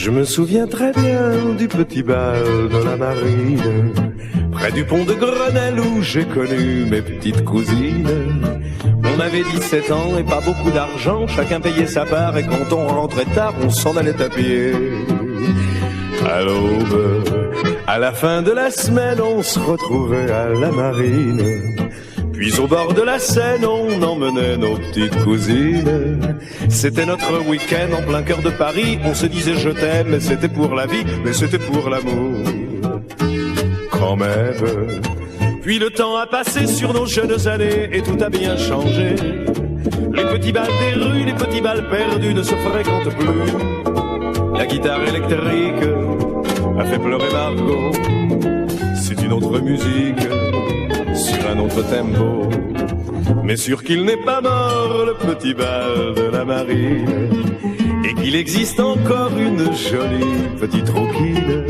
Je me souviens très bien du petit bal de la marine, près du pont de Grenelle où j'ai connu mes petites cousines. On avait 17 ans et pas beaucoup d'argent, chacun payait sa part et quand on rentrait tard, on s'en allait à pied. À l'aube, à la fin de la semaine, on se retrouvait à la marine. Puis au bord de la Seine, on emmenait nos petites cousines. C'était notre week-end en plein cœur de Paris. On se disait je t'aime, mais c'était pour la vie, mais c'était pour l'amour. Quand même. Puis le temps a passé sur nos jeunes années et tout a bien changé. Les petits bals des rues, les petits bals perdus ne se fréquentent plus. La guitare électrique a fait pleurer Margot. C'est une autre musique sur un autre tempo, mais sûr qu'il n'est pas mort le petit bal de la marine, et qu'il existe encore une jolie petite rouquine.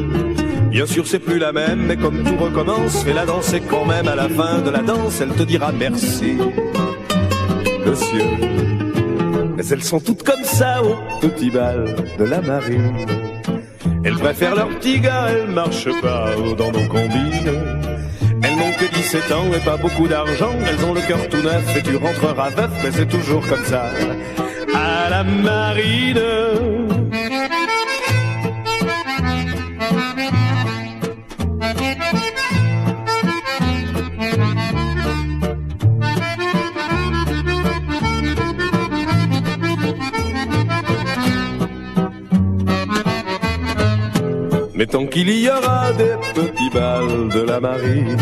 Bien sûr c'est plus la même, mais comme tout recommence, fais la danse et quand même à la fin de la danse, elle te dira merci, monsieur. Mais elles sont toutes comme ça au petit bal de la marine. Elles préfèrent leur petit gars, elles marchent pas dans nos combines. Elles n'ont que 17 ans et pas beaucoup d'argent. Elles ont le cœur tout neuf et tu rentreras veuf, mais c'est toujours comme ça à la marine. Mais tant qu'il y aura des petits bals de la marine,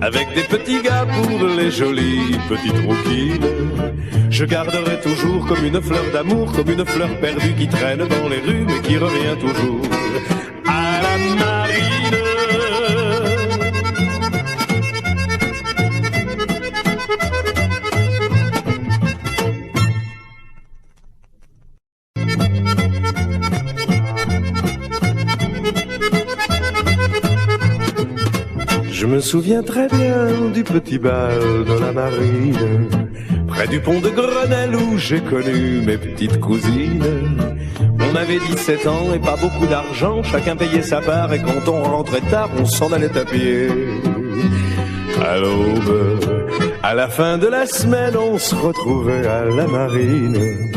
avec des petits gars pour les jolies petites rouquines, je garderai toujours comme une fleur d'amour, comme une fleur perdue qui traîne dans les rues mais qui revient toujours à la marine. Je me souviens très bien du petit bal de la marine, près du pont de Grenelle où j'ai connu mes petites cousines. On avait 17 ans et pas beaucoup d'argent, chacun payait sa part et quand on rentrait tard, on s'en allait à pied. À l'aube, à la fin de la semaine, on se retrouvait à la marine.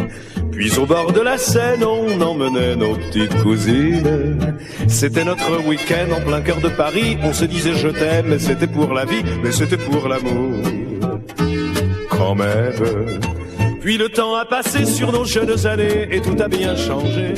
Puis au bord de la Seine, on emmenait nos petites cousines. C'était notre week-end en plein cœur de Paris. On se disait je t'aime, mais c'était pour la vie, mais c'était pour l'amour. Quand même. Puis le temps a passé sur nos jeunes années et tout a bien changé.